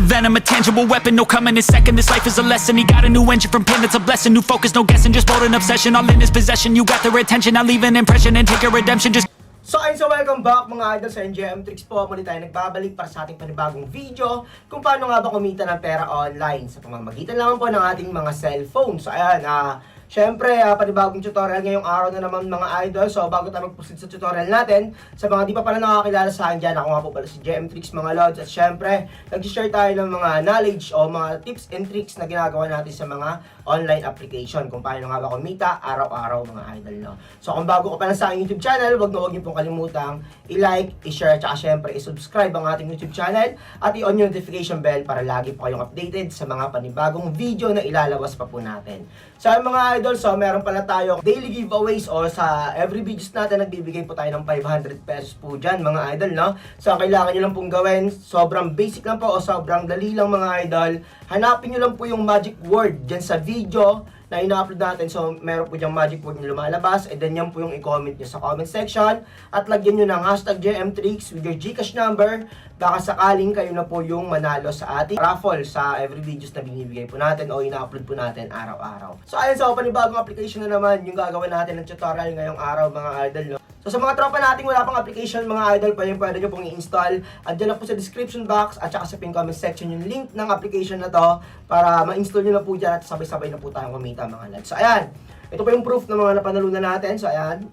venom, a tangible weapon, no coming in second. This life is a lesson. He got a new engine from pain, that's a blessing. New focus, no guessing, just bold and obsession. All in his possession, you got their attention. I'll leave an impression and take a redemption. Just So ayun, so welcome back mga idol sa NJM Tricks po. Muli tayo nagbabalik para sa ating panibagong video kung paano nga ba kumita ng pera online sa pamamagitan lang po ng ating mga cellphone. So ayan, syempre, panibagong tutorial ngayong araw na naman mga idol. So bago tayo mag-proceed sa tutorial natin, sa mga di pa pala nakakilala sa akin dyan, ako nga po pala si JM Tricks mga lods. At syempre, nag-share tayo ng mga knowledge o mga tips and tricks na ginagawa natin sa mga online application kung paano nga ba kumita araw-araw mga idol, no? So kung bago ka pa lang sa aking YouTube channel, wag niyo pong kalimutang i-like, i-share, at syempre i-subscribe ang ating YouTube channel at i-on yung notification bell para lagi po kayong updated sa mga panibagong video na ilalabas pa po natin. So mga idol, so meron pala tayong daily giveaways o sa every videos natin nagbibigay po tayo ng 500 pesos po dyan mga idol, no? So ang kailangan nyo lang pong gawin, sobrang basic lang po o sobrang dali lang mga idol. Hanapin nyo lang po yung magic word dyan sa video na ina-upload natin. So, meron po diyang magic word na lumalabas. And then, yan po yung i-comment nyo sa comment section. At lagyan nyo ng hashtag JMTricks with your Gcash number. Baka sakaling kayo na po yung manalo sa ating raffle sa every videos na binibigay po natin o ina-upload po natin araw-araw. So, ayun, so panibagong application na naman yung gagawin natin ng tutorial ngayong araw mga idol, no? So sa mga tropa nating wala pang application mga idol, pwede nyo pong i-install. Andiyan lang po sa description box at saka sa pin comment section yung link ng application na to para ma-install nyo na po dyan at sabay-sabay na po tayong kumita mga lads. So ayan, ito po yung proof ng mga napanalunan natin. So ayan,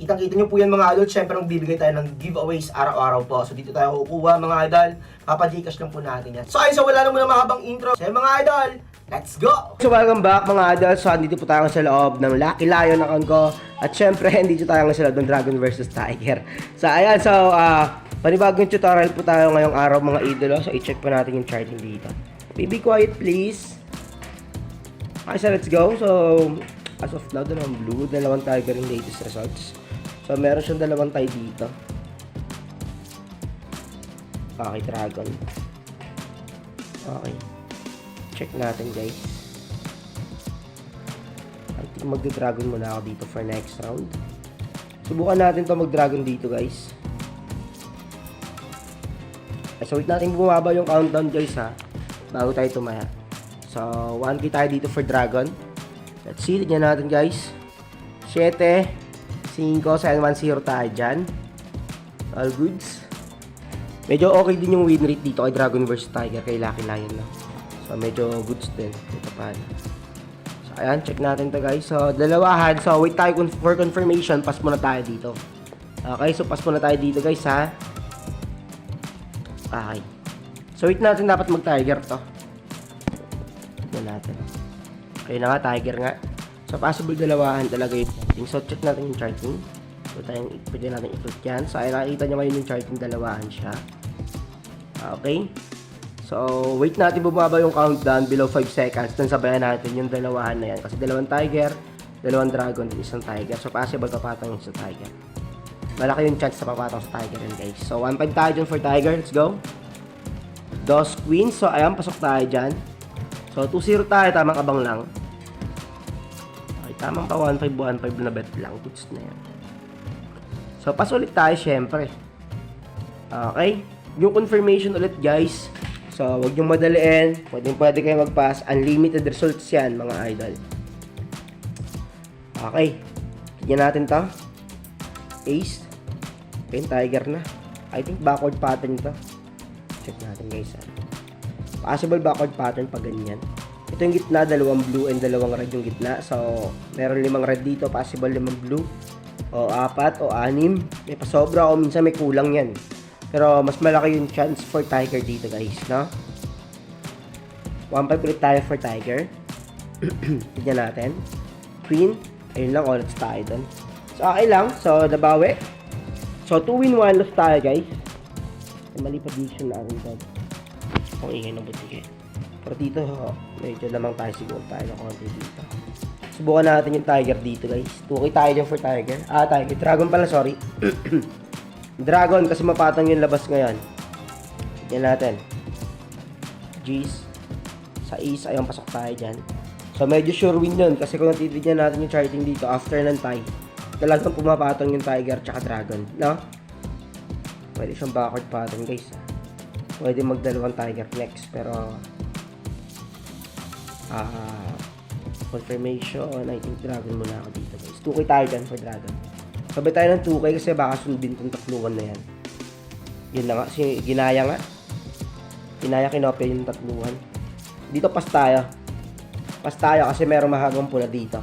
kitang-kita nyo po yan mga idol. Siyempre magbibigay tayo ng giveaways araw-araw po. So dito tayo kukuha mga idol. Papa-Gcash lang po natin yan. So ayun, so wala na muna mahabang intro. So mga idol, let's go! So welcome back mga idol. So andito po tayo sa loob ng Lucky Lion account ko. At syempre, andito tayo sa loob ng Dragon vs Tiger. So ayan, so panibagong tutorial po tayo ngayong araw mga idol. So i-check po natin yung charting dito. Be quiet please. Okay, so let's go. So as of now, dalawang blue, dalawang tiger yung latest results. So meron siyang dalawang tie dito. Okay, dragon. Okay. Check natin guys. I think magda-dragon muna ako dito for next round. Subukan natin to mag-dragon dito guys. So wait natin bumaba yung countdown guys ha, bago tayo tumaya. So 1k tayo dito for dragon. Let's see, tignan natin guys. 7, 5, 7, 1, 0 tayo dyan. All goods. Medyo okay din yung win rate dito kay Dragon vs Tiger, kay Lucky Lion na. So medyo goods din. Ito pa. So ayan, check natin to guys. So dalawahan. So wait tayo for confirmation. Pass muna tayo dito. Okay, so pass muna tayo dito guys ha. Okay. So wait natin, dapat mag-tiger to. Tignan natin. Okay na nga, tiger nga. So possible dalawahan talaga yung charting. So check natin yung charting. So pwede natin i-click yan. So ay nakikita nyo ngayon yung charting, dalawahan siya. Okay. So wait natin bumaba yung countdown below 5 seconds. Then sabayan natin yung dalawahan na yan. Kasi dalawang tiger, dalawang dragon, isang tiger. So possible papatang yung isang tiger. Malaki yung chance na papatang sa tiger yan guys. So 1-5 tayo dyan for tiger. Let's go. Dos queens. So ayan, pasok tayo dyan. So 2-0 tayo, tamang abang lang. Okay, tamang pa 1-5 na bet lang. Goods na yan. So pass ulit tayo syempre. Okay. Yung confirmation ulit guys. So wag yung madaliin. Pwede kayo mag-pass. Unlimited results yan mga idol. Okay. Tignan natin to. Ace. Okay, tiger na. I think backward pattern to. Check natin guys ha. Possible backward pattern pag ganyan. Ito yung gitna, dalawang blue and dalawang red yung gitna. So meron 5 red dito. Possible 5 blue. O 4 o 6. May pasobra o minsan may kulang yan. Pero mas malaki yung chance for tiger dito guys, no? 1-5 ulit tayo for tiger. Tignan natin. Queen. Ayun lang, ulit tayo doon. So okay lang. So nabawi. So 2 win 1 loss tayo guys. Mali prediction natin doon. Kung ingay ng buti. Pero dito, medyo lamang tayo siguro tayo ng konti dito. Subukan natin yung tiger dito guys. 2k tayo dyan for tiger. Tiger. Dragon pala, sorry. Dragon kasi mapatang yung labas ngayon. Yan natin. G's. Sa Ace, ayun, pasok tayo dyan. So medyo sure win yun. Kasi kung natitignan natin yung charting dito after ng tie, talagang pumapatong yung tiger tsaka dragon. No? Pwede siyang backward pattern guys. Pwede magdalawang Tiger next, pero confirmation, I think Dragon muna ako dito guys. 2K tayo dyan for Dragon. Sabay tayo ng 2K kasi baka sundin tong tatluan na yan. Yun na nga, ginaya nga. Ginaya kinopya yung tatluan. Dito pas tayo. Pas tayo kasi merong mahabang pula dito.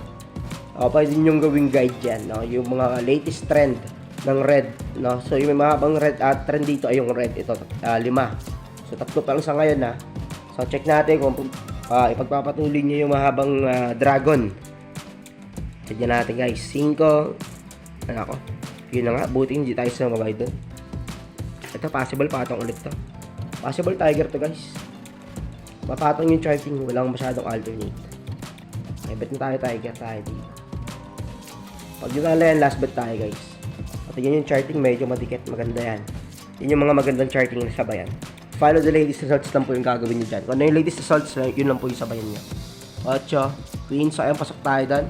Pwede nyo gawing guide dyan, no? Yung mga latest trend ng red, no? So yung may mahabang red trend dito ay yung red. Ito, 5. So 3 pa lang sa ngayon, ha. So check natin kung ipagpapatuloy nyo yung mahabang dragon. Tignan natin guys. 5. Ano ako? Yun na nga. Buti hindi tayo sumabay doon. Ito possible patong ulit to. Possible tiger to guys. Mapatong yung charting. Walang masyadong alternate. Okay, bet na tayo tiger tayo dito. Pag yun na yan, last bet tayo guys. At yun yung charting. Medyo madikit. Maganda yan. Yun yung mga magandang charting na sabayan. Follow the latest results lang po yung gagawin nyo dyan. Kung ano yung latest results, yun lang po yung sabayan nyo. 8, queen. So, ayun, pasok tayo dyan.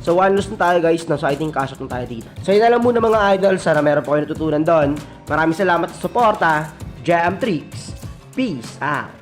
So, 1 loss na tayo guys. No? So, I think cash out na tayo dito. So, yun na lang muna mga idol. Sana meron po kayo natutunan doon. Maraming salamat sa suporta. Jam Tricks. Peace out.